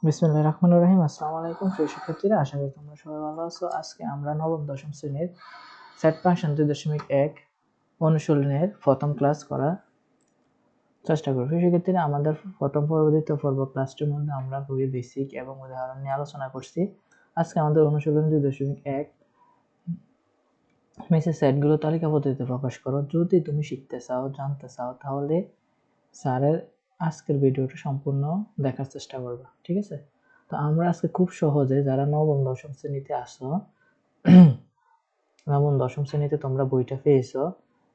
বিসমিল্লাহির রহমানির রহিম। আসসালামু আলাইকুম প্রিয় শিক্ষার্থীরা, আশা করি তোমরা সবাই ভালো আছো। আজকে আমরা নবম দশম শ্রেণীর সেট ফাংশন 2.1 অনুশীলনের প্রথম ক্লাস করার চেষ্টা করব। প্রিয় শিক্ষার্থীরা, আমাদের প্রথম পর্ব দ্বিতীয় পর্ব ক্লাসটির মধ্যে আমরা খুবই বেসিক এবং উদাহরণ নিয়ে আলোচনা করছি। আজকে আমাদের অনুশীলন 2.1 মেসেজ সেটগুলো তালিকা পদ্ধতিতে প্রকাশ করো। যদি তুমি শিখতে চাও, জানতে চাও, তাহলে স্যারের আজকের ভিডিওটা সম্পূর্ণ দেখার চেষ্টা করবা, ঠিক আছে? তো আমরা আজকে খুব সহজে, যারা নবম দশম শ্রেণীতে আসো, নবম দশম শ্রেণীতে তোমরা বইটা পেয়েছো,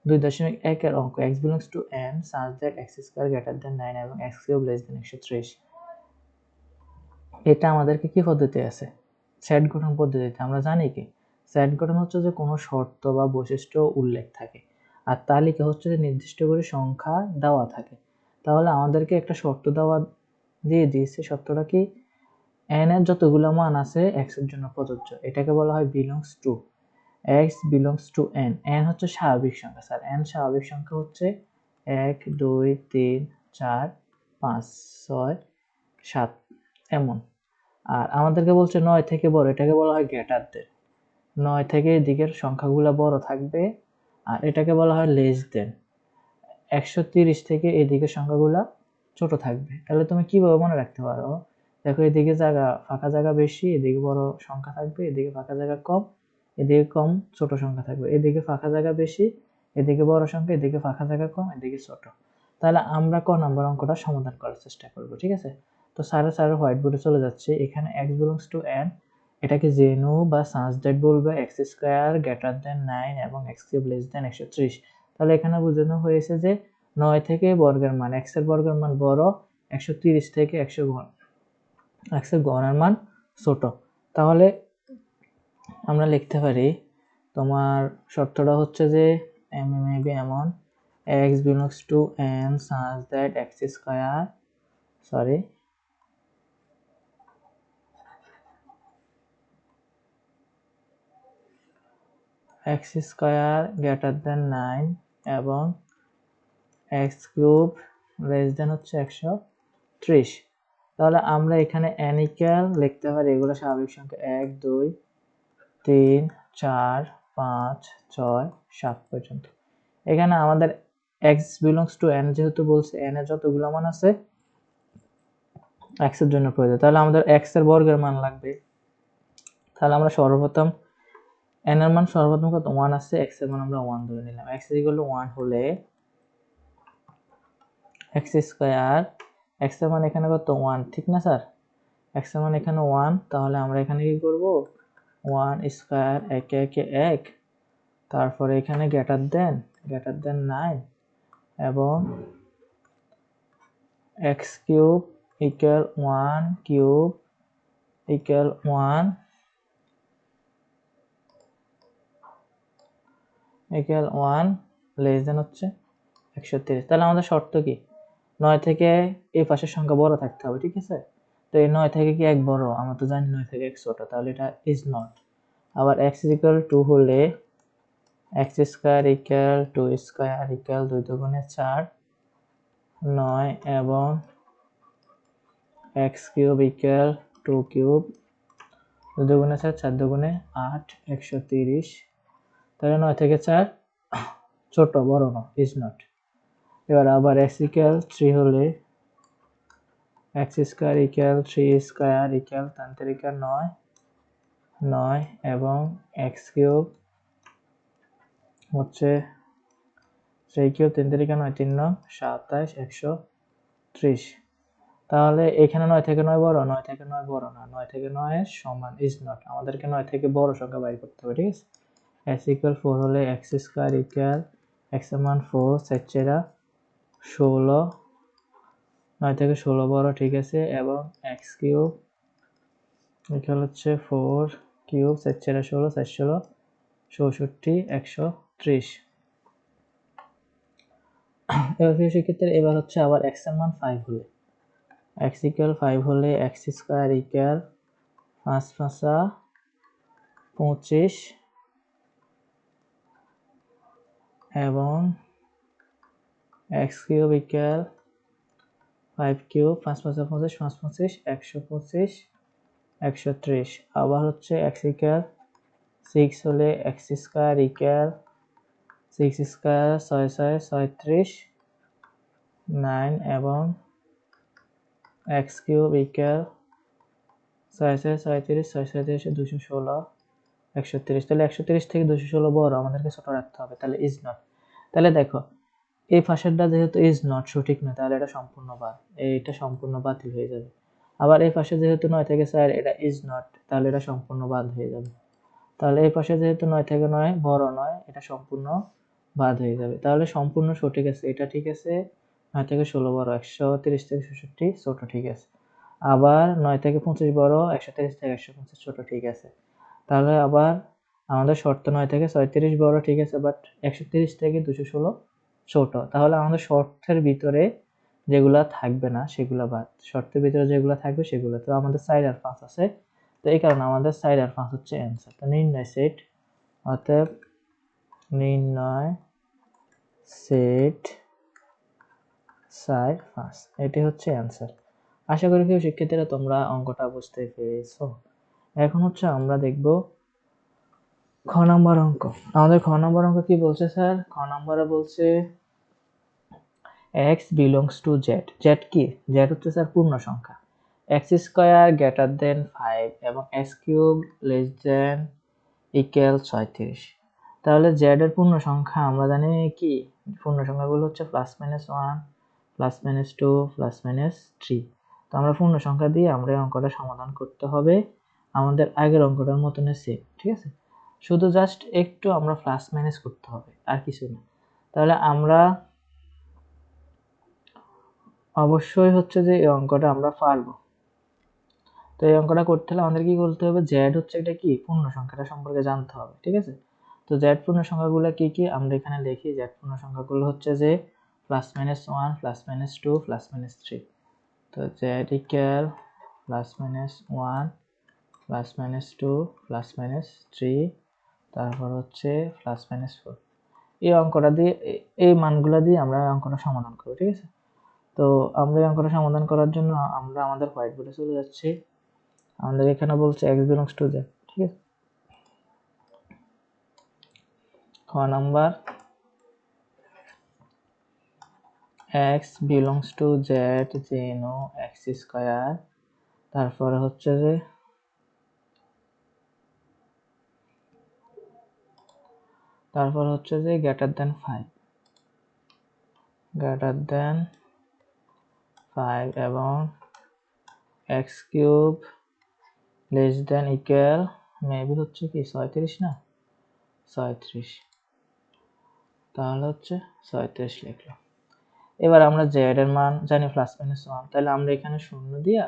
2.1 অঙ্ক x belongs to n such that x square greater than 9 এবং x cube less than 130। এটা আমাদেরকে কি পদ্ধতি আছে? সেট গঠন পদ্ধতিতে। আমরা জানি কি সেট গঠন হচ্ছে যে কোনো শর্ত বা বৈশিষ্ট্য উল্লেখ থাকে, আর তালিকা হচ্ছে যে নির্দিষ্ট করে সংখ্যা দেওয়া থাকে। তাহলে আমাদেরকে একটা শর্ত দেওয়া দিয়ে দিয়েছে। শর্তটা কি? n এর যতগুলো মান আছে x এর জন্য প্রযোজ্য, এটাকে বলা হয় belongs to। x belongs to n। n হচ্ছে স্বাভাবিক সংখ্যা। স্যার n স্বাভাবিক সংখ্যা হচ্ছে 1 2 3 4 5 6 7 এমন। আর আমাদেরকে বলছে 9 থেকে বড়, এটাকে বলা হয় গ্রেটার দেন। 9 থেকে এদিকের সংখ্যাগুলো বড় থাকবে, আর এটাকে বলা হয় লেস দেন। 130 থেকে এদিকের সংখ্যাগুলো ছোট থাকবে। তাহলে তুমি কিভাবে মনে রাখতে পারো? দেখো, এদিকে ফাঁকা জায়গা বেশি, এদিকে বড় সংখ্যা থাকবে, এদিকে ফাঁকা জায়গা কম, এদিকে কম ছোট সংখ্যা থাকবে। এদিকে ফাঁকা জায়গা বেশি, এদিকে বড় সংখ্যা, এদিকে ফাঁকা জায়গা কম, এদিকে ছোট। তাহলে আমরা ক নাম্বার অঙ্কটা সমাধান করার চেষ্টা করব, ঠিক আছে? তো স্যারের হোয়াইট বোর্ডে চলে যাচ্ছে। এখানে x belongs to n, এটাকে জেনু বা সাজ দ্যাট বলবে x স্কয়ার গ্রেটার দেন 9 এবং x কিউব লেস দেন 130। তাহলে এখানে বোঝানো হয়েছে যে 9 থেকে বর্গের মান, x এর বর্গের মান বড়, 130 থেকে x এর গড়ের মান ছোট। তাহলে আমরা লিখতে পারি, তোমার শর্তটা হচ্ছে যে এমন x belongs to n such that x square x square greater than 9 এবং x কিউব লেস দেন হচ্ছে 130। তাহলে আমরা এখানে n ইকুয়াল লিখতে পারি, এগুলো স্বাভাবিক সংখ্যা 1 2 3 4 5 6 7 পর্যন্ত। এখানে আমাদের x belongs to n যেহেতু বলছে, n এর যতগুলো মান আছে x এর জন্য প্রয়োজন, তাহলে আমাদের x এর বর্গের মান লাগবে। তাহলে আমরা সর্বপ্রথম n এর মান সর্বপ্রথম কত? 1 আছে, x এর মান আমরা 1 ধরে নিলাম। x = 1 হলে x স্কয়ার, x এর মান এখানে কত? 1, ঠিক না স্যার? x এর মান এখানে 1, তাহলে আমরা এখানে কি করব? 1 স্কয়ার, একে একে 1, তারপরে এখানে গ্রেটার দেন 9 এবং x cube equal 1 cube equal 1 equal 1 less than হচ্ছে 130। তাহলে আমাদের শর্ত কি? 9 থেকে এই পাশের সংখ্যা বড় থাকতে হবে, ঠিক আছে? তো এই 9 থেকে কি 1 বড়? আমরা তো জানি 9 থেকে 1 ছোট, তাহলে এটা ইজ নট। আবার x = 2 হলে x square equal 2 square equal 2 দুগুণে 4 9 এবং x কিউব ইকুয়াল 2 কিউব 2 দুগুণে 4 4 দুগুণে 8 130। তাহলে 9 থেকে 4 ছোট, বড় না, ইজ নট। এবার আবার x = 3 হলে x square equal 3 square equal 3 3 9 9 এবং x কিউব হচ্ছে 3 কিউব 3 3 9 3 9 27 130। তাহলে এখানে 9 থেকে 9 বড়, 9 থেকে 9 বড় না, 9 থেকে 9 এর সমান, ইজ নট। আমাদেরকে 9 থেকে বড় সংখ্যা বাইর করতে হবে, ঠিক আছে? x = 4 হলে x স্কয়ার ইকুয়াল x এর মান 4 4 16, 9 থেকে 16 বড়, ঠিক আছে? এবং x কিউব ইকুয়াল হচ্ছে 4 কিউব 4 16 4 16 64 130। এবার সেক্ষেত্রে এবার হচ্ছে আবার x এর মান 5 হলে, x = 5 হলে x স্কয়ার ইকুয়াল 5 5 25 এবং x কিউব ইকুয়াল 5 কিউব 5 5 25 5 25 125 130 আবার হচ্ছে x ইকুয়াল 6 হলে x স্কয়ার ইকুয়াল 6 স্কয়ার 6 6 36 9 এবং x কিউব ইকুয়াল 6 6 37 6 37 216 130 তাহলে 130 থেকে 216 বড় আমাদেরকে ছোট রাখতে হবে তাহলে ইজ নট। তাহলে দেখো এই পাশেরটা যেহেতু ইজ নট সঠিক নয় তাহলে এটা সম্পূর্ণ বাদ, এইটা সম্পূর্ণ বাতিল হয়ে যাবে। আবার এই পাশে যেহেতু 9 থেকে 4 এটা ইজ নট তাহলে এটা সম্পূর্ণ বাদ হয়ে যাবে। তাহলে এই পাশে যেহেতু 9 থেকে 9 বড় নয় এটা সম্পূর্ণ বাদ হয়ে যাবে। তাহলে সম্পূর্ণ সঠিক আছে, এটা ঠিক আছে। 9 থেকে 16 বড়, 130 থেকে 66 ছোট ঠিক আছে। আবার 9 থেকে 25 বড়, 130 থেকে 125 ছোট ঠিক আছে। তাহলে আবার আমাদের শর্ত 9 থেকে 36 বড় ঠিক আছে, বাট 130 থেকে 216 ছোট। তাহলে আমাদের শর্তের ভিতরে যেগুলা থাকবে না সেগুলা বাদ, শর্তের ভিতরে যেগুলা থাকবে সেগুলো। তো আমাদের 4 আর 5 আছে, তো এই কারণে আমাদের 4 আর 5 হচ্ছে অ্যান্সার। তো নির্ণয় সেট, অতএব নির্ণয় সেট 4 5 এটি হচ্ছে অ্যান্সার। আশা করি প্রিয় শিক্ষার্থীরা তোমরা অঙ্কটা বুঝতে পেরেছো। এখন হচ্ছে আমরা দেখব খ নম্বর অঙ্ক। আমাদের খ নম্বর অঙ্ক কি বলছে স্যার? খ নম্বরে বলছে x belongs to z। z কি? z হচ্ছে স্যার পূর্ণ সংখ্যা। x স্কয়ার গ্রেটার দেন 5 এবং x cube less than equal 36। তাহলে z এর পূর্ণ সংখ্যা আমরা জানি কি? পূর্ণ সংখ্যাগুলো হচ্ছে plus minus 1 plus minus 2 plus minus 3। তো আমরা পূর্ণ সংখ্যা দিয়ে আমরা এই অঙ্কটা সমাধান করতে হবে আমাদের আগের অঙ্কটার মতনই সেম, ঠিক আছে? শুধু জাস্ট একটু আমরা প্লাস মাইনাস করতে হবে, আর কিছু না। তাহলে আমরা অবশ্যই হচ্ছে যে এই অঙ্কটা আমরা পারবো। তো এই অঙ্কটা করতে হলে আমাদের কি করতে হবে? জেড হচ্ছে এটা কি পূর্ণ সংখ্যাটা সম্পর্কে জানতে হবে, ঠিক আছে? তো জেড পূর্ণ সংখ্যাগুলো কি কি আমরা এখানে লিখি। জেড পূর্ণ সংখ্যাগুলো হচ্ছে যে plus minus 1 plus minus 2 plus minus 3। তো Z equal plus minus 1 plus minus 2 plus minus 3, তারপর হচ্ছে প্লাস মাইনাস 4। এই অঙ্কটা দিয়ে এই মানগুলো দিয়ে আমরা অঙ্কটা সমাধান করব, ঠিক আছে? তো আমরা এই অঙ্কটা সমাধান করার জন্য আমরা আমাদের হোয়াইট বোর্ডে চলে যাচ্ছি। আমাদের এখানে বলছে x belongs to z, ঠিক আছে? খ number x belongs to z যেন x স্কয়ার, তারপরে হচ্ছে যে গ্রেটার দেন 5 এবং x cube less than equal maybe হচ্ছে কি 36 না 36, তাহলে হচ্ছে 36 লিখলাম। এবার আমরা z এর মান জানি প্লাস মাইনাস 1, তাহলে আমরা এখানে শূন্য দিয়া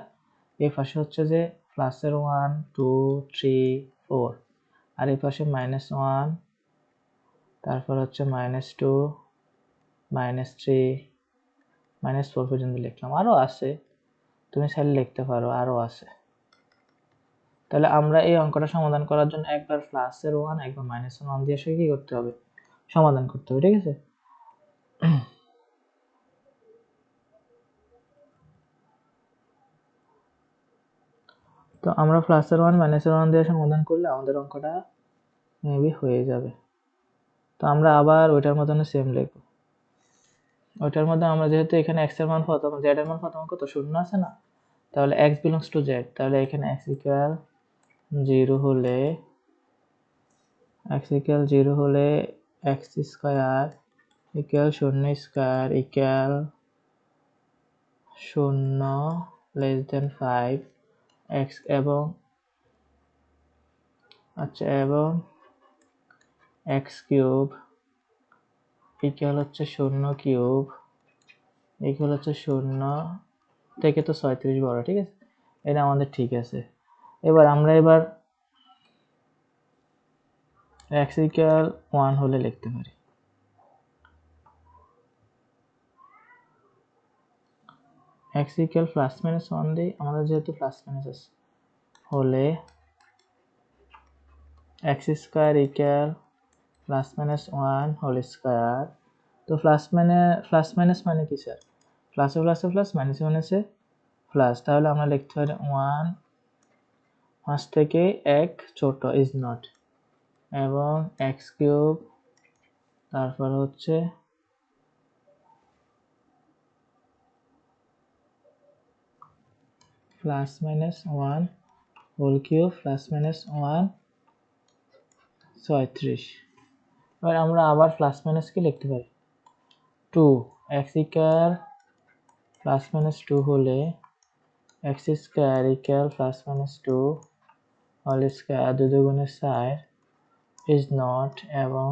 এই পাশে হচ্ছে যে প্লাসের 1 2 3 4 আর এই পাশে মাইনাস 1, তারপর হচ্ছে মাইনাস 2 মাইনাস 3 মাইনাস 4 পর্যন্ত লিখলাম। আরো আছে, তুমি চাইলে লিখতে পারো, আরো আছে। তাহলে আমরা এই অঙ্কটা সমাধান করার জন্য একবার প্লাসের 1 একবার মাইনাসের 1 দিয়ে কি করতে হবে? সমাধান করতে হবে, ঠিক আছে? তো আমরা প্লাসের 1 মাইনাসের 1 দিয়ে সমাধান করলে আমাদের অঙ্কটা মেবি হয়ে যাবে। তো আমরা আবার ওইটার মতন সেম লিখব। ওইটার মধ্যে আমরা যেহেতু এখানে x এর মান প্রথম, z এর মান প্রথম কত শূন্য আছে না, তাহলে x belongs to z, তাহলে এখানে x ইকুয়াল 0 হলে x square equal 0 square equal 0 less than 5 x এবং আচ্ছা এবং x কিউব ইকুয়াল হচ্ছে 0 কিউব ইকুয়াল হচ্ছে 0 থেকে তো 36 বড়, ঠিক আছে? এটা আমাদের ঠিক আছে। এবার আমরা x ইকুয়াল 1 হলে লিখতে পারি। x ইকুয়াল প্লাস মাইনাস 1 দিই, আমাদের যেহেতু প্লাস মাইনাস আছে, হলে x square equal plus minus 1 whole square. তো প্লাস মাইনাস মানে কি স্যার? প্লাসে প্লাসে প্লাস, মাইনাসে মাইনাসে প্লাস, তাহলে আমরা লিখতে পারি 1 5 থেকে 1 ছোট ইজ নট, এবং এক্স কিউব তারপর হচ্ছে plus minus 1 whole cube plus minus 1 36। এবার আমরা আবার প্লাস মাইনাস কি লিখতে পারি 2 এক্স ইকুয়াল প্লাস মাইনাস 2 হলে x square equal plus minus 2 whole square 2 দুগুণে 4 ইজ নট, এবং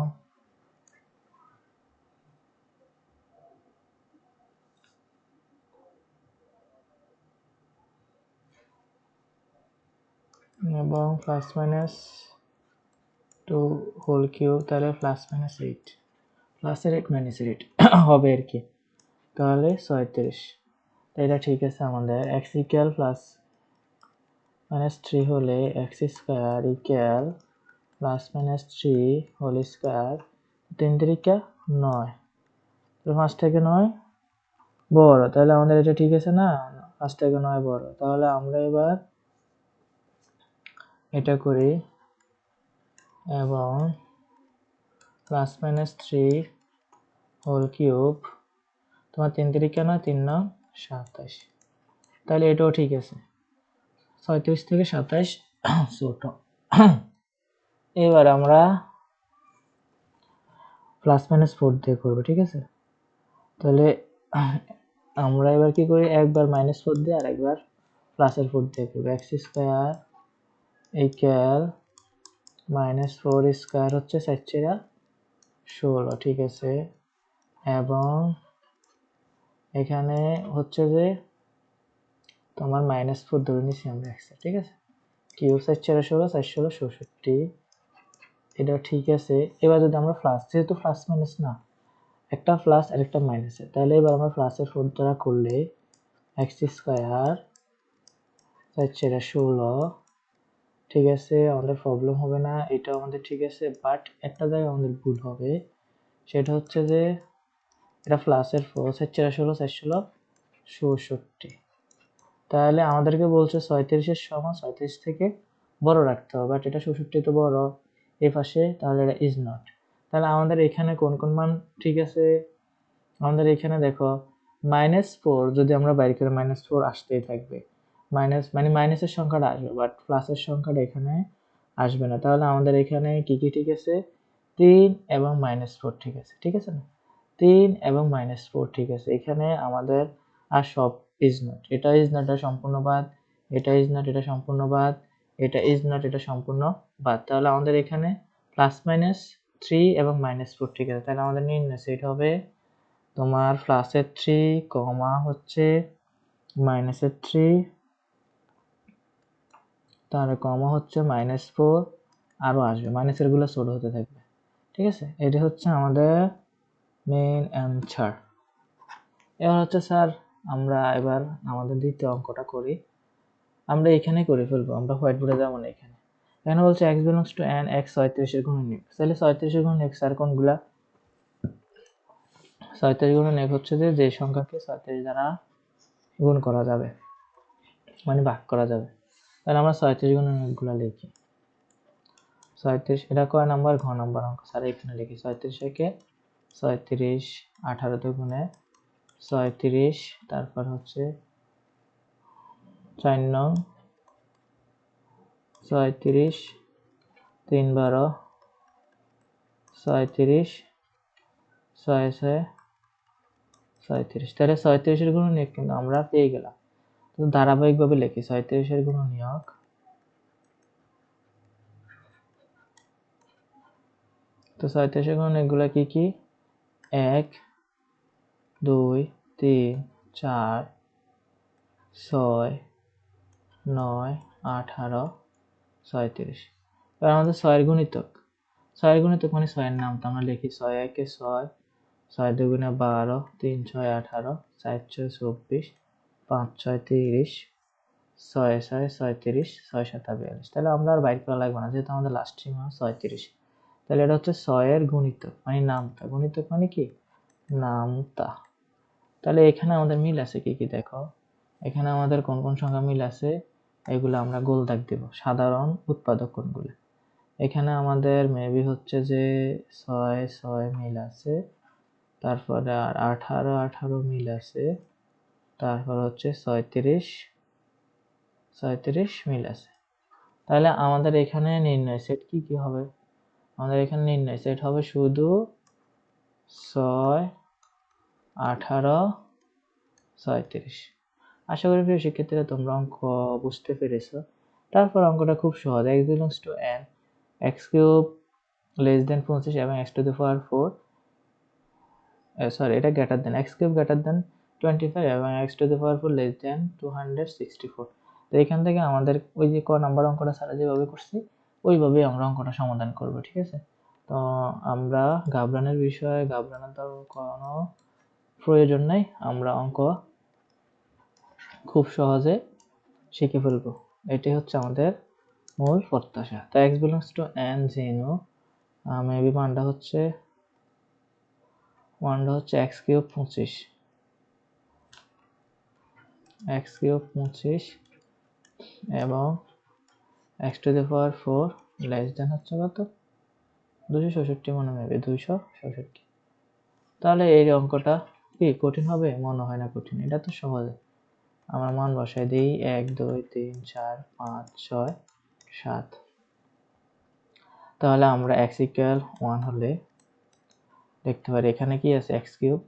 প্লাস মাইনাস 2 হোল কিউব, তাহলে প্লাস মাইনাস 8, প্লাসের 8 মাইনাসের 8 হবে আর কি, তাহলে 37। এটা ঠিক আছে। আমাদের এক্স ইকুয়াল প্লাস মাইনাস 3 হলে x square equal plus minus 3 whole square, 3 তিরিকা 9, 5 থেকে 9 বড়, তাহলে আমাদের এটা ঠিক আছে না, 5 থেকে 9 বড়। তাহলে আমরা এবার এটা করি, এবং প্লাস মাইনাস 3 হোল কিউব, তোমার 3 তিরিকা 9, 3 9 27, তাহলে এটাও ঠিক আছে, 37 থেকে 27 ছোট। এবার আমরা প্লাস মাইনাস 4 দিয়ে করবো, ঠিক আছে। তাহলে আমরা এবার কি করি, একবার মাইনাস 4 দিয়ে আর একবার প্লাসের 4 দিয়ে করবো। X square equal minus 4 square হচ্ছে 4 16, ঠিক আছে। এবং এখানে হচ্ছে যে তোমার মাইনাস 4 ধরে নিচ্ছি আমরা এক্স, ঠিক আছে। কিউব 4 16, 4 16 64, এটা ঠিক আছে। এবার যদি আমরা প্লাস, যেহেতু প্লাস মাইনাস না, একটা প্লাস আর একটা মাইনাসে, তাহলে এবার আমরা প্লাসের 4 দ্বারা করলে এক্স স্কয়ার 4 16, ঠিক আছে, আমাদের প্রবলেম হবে না, এটাও আমাদের ঠিক আছে। বাট একটা জায়গায় আমাদের ভুল হবে, সেটা হচ্ছে যে এটা প্লাসের 4 4 16 4 16 64, তাহলে আমাদেরকে বলছে 37-এর সমান 37 থেকে বড় রাখতে হবে, বাট এটা 64 তো বড় এই পাশে, তাহলে এটা ইজ নট। তাহলে আমাদের এখানে কোন কোন মান ঠিক আছে, আমাদের এখানে দেখো -4 যদি আমরা বাইরে করে -4 আসতেই থাকবে, মাইনাস মানে মাইনাসের সংখ্যাটা আসবে, বাট প্লাসের সংখ্যাটা এখানে আসবে না। তাহলে আমাদের এখানে কি কি ঠিক আছে, 3 এবং -4 ঠিক আছে, ঠিক আছে না, 3 এবং -4 ঠিক আছে। এখানে আমাদের আর সব ইজ নট, এটা ইজ নট, এটা সম্পূর্ণ বাদ, এটা ইজ নট, এটা সম্পূর্ণ বাদ, এটা ইজ নট, এটা সম্পূর্ণ বাদ। তাহলে আমাদের এখানে +-3 এবং -4 ঠিক আছে। তাহলে আমাদের নির্ণয় সেট হবে তোমার প্লাসের 3 কমা হচ্ছে মাইনাসের 3, তাহলে কমা হচ্ছে -4, আরও আসবে, মাইনাসের গুলো ছোট হতে থাকবে, ঠিক আছে। এটা হচ্ছে আমাদের মেইন অ্যান্সার। এবার হচ্ছে স্যার আমরা এবার আমাদের দ্বিতীয় অঙ্কটা করি, আমরা এখানে করে ফেলবো, আমরা হোয়াইট বোর্ডে যাবো না। এখানে বলছে x belongs to n, x 37 এর গুণনীয়ক। তাহলে 37 এর গুণনীয়ক স্যার কোনগুলা, 37 গুণনীয়ক হচ্ছে যে সংখ্যাকে 37 দ্বারা গুণ করা যাবে, মানে ভাগ করা যাবে। তাহলে আমরা 37 গুণনীয়কগুলো লিখি। 37 এটা কয় নাম্বার, ঘ নাম্বার অঙ্ক। স্যার এখানে লিখি 37 একে 37 18 দুগুণে 36, তারপর হচ্ছে 4 নং 36 3 12 36 6 6 37। তাহলে 37 এর গুণনীয়ক কিন্তু আমরা পেয়ে গেলাম। তো ধারাবাহিকভাবে লিখি 37 এর গুণনীয়ক, তো 37 এর গুণনীয়কগুলো কি কি, 1 2 3 4 6 9 18 37। এবার আমাদের 6 এর গুণিতক, 6 এর গুণিতক মানে 6 এর নাম, তো আমরা লিখি 6 একে 6, 6 দুগুণে 12, 3 6 18, 4 6 24, 5 6 30, 6 6 37, 6 7 42। তাহলে আমরা আর বাইর করা লাগবে না, যেহেতু আমাদের লাস্ট সীমা 37। তাহলে এটা হচ্ছে 6 এর গুণিতক মানে নামতা, গুণিতক মানে কি নামতা। তাহলে এখানে আমাদের মিল আছে কি কি দেখো, এখানে আমাদের কোন কোন সংখ্যা মিল আছে এগুলো আমরা গোল দাগ দিব, সাধারণ উৎপাদক কোণগুলো। এখানে আমাদের মেবি হচ্ছে যে 6 মিল আছে, তারপরে আর 18 মিল আছে, তারপর হচ্ছে 36 মিল আছে। তাহলে আমাদের এখানে নির্ণয় সেট কি কি হবে, আমাদের এখানে নির্ণয় সেট হবে শুধু 6, 18, 36। আশা করি প্রিয় শিক্ষার্থীরা তোমরা অঙ্ক বুঝতে পেরেছো। তারপর অঙ্কটা খুব সহজ, x belongs to n, x cube less than 25 এবং x to the power 4, sorry এটা greater than, x cube greater than 25 এবং x to the power 4 less than 264। তো এখান থেকে আমাদের ওই যে ক নাম্বার অঙ্কটা ছাড়া যেভাবে করছি ওইভাবেই আমরা অঙ্কটা সমাধান করব, ঠিক আছে। তো আমরা ঘাবড়ানোর বিষয়ে ঘাবড়ানোর কোনো প্রয়োজন নেই, আমরা অঙ্ক খুব সহজে শিখে ফেলবো, এটাই হচ্ছে আমাদের মূল প্রত্যাশা। তো x belongs to n জেনো, মেবি মানটা হচ্ছে x কিউব 25, x কিউব 25 এবং x to the power 4 less দেন হচ্ছে কত 266, মনে মেবি 266। তাহলে এই অঙ্কটা কি কঠিন হবে? মনে হয় না কঠিন, এটা তো সহজ। আমরা মান বসাই দিই 1 2 3 4 5 6 7। তাহলে আমরা x ইকুয়াল 1 হলে দেখতে পারি এখানে কি আছে, x কিউব,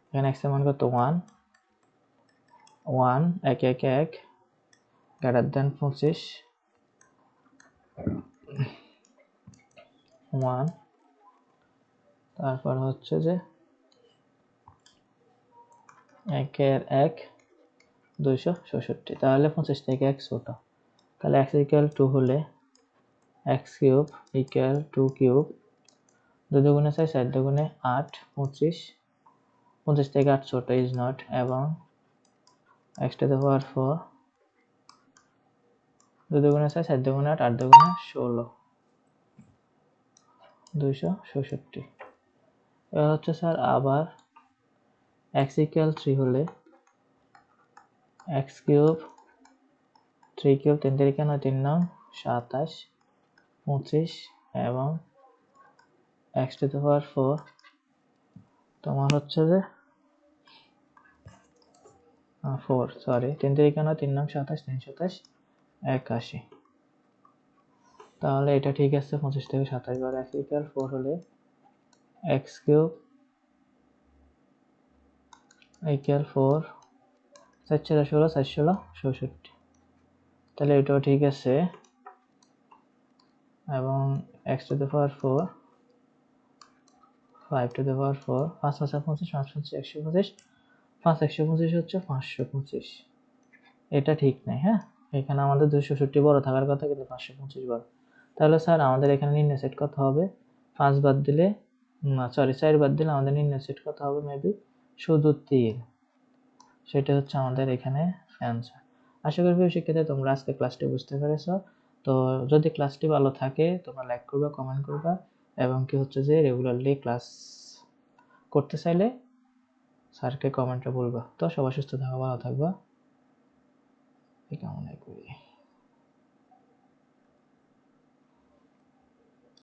এখানে x এর মান কত 1 1 1 1 1 গ্রেটার দেন 25 1, তারপর হচ্ছে যে 1 এর 1 266। তাহলে 25 থেকে 1 ছোট, তাহলে x ইকুয়াল 2 হলে x কিউব ইকুয়াল 2 কিউব, 2 দুগুণে 6 4 দুগুণে 8 25, 25 থেকে 8 ছোট ইজ নট, এবং x টু দি পাওয়ার 4 2 দুগুণে 6 4 দুগুণে 8 8 দুগুণে 16 266। এবার হচ্ছে স্যার আবার x ইকুয়াল 3 হলে x কিউব 3 কিউব 3 3 9 3 9 27 25 এবং x টু দি পাওয়ার 4 তোমার হচ্ছে যে 4, সরি 3 3 9 3 9 27 3 27 81। তাহলে এটা ঠিক আছে, 25 থেকে 27 বার x ইকুয়াল 4 হলে x কিউব ইকুয়াল 4 4 4 16 4 16 66। তাহলে এটাও ঠিক আছে, এবং x to the power 4 5 two the power 4 5 5 25 5 25 125 5 125 হচ্ছে 525। এটা ঠিক নাই, হ্যাঁ এখানে আমাদের 266 বড় থাকার কথা কিন্তু 525 বড়। তাহলে স্যার আমাদের এখানে নির্ণয় সেট কত হবে, 5 বাদ দিলে সরি 4 বাদ দিলে আমাদের নির্ণয় সেট কত হবে, মেবি শুধু 3। সেটা হচ্ছে আমাদের এখানে অ্যান্সার। আশা করি প্রিয় শিক্ষার্থী তোমরা আজকে ক্লাসটি বুঝতে পেরেছো। তো যদি ক্লাসটি ভালো থাকে তোমরা লাইক করবা, কমেন্ট করবা, এবং কি হচ্ছে যে রেগুলারলি ক্লাস করতে চাইলে স্যারকে কমেন্টে বলবা। তো সবাই সুস্থ থাকবা, ভালো থাকবা, এই কামনাই করি।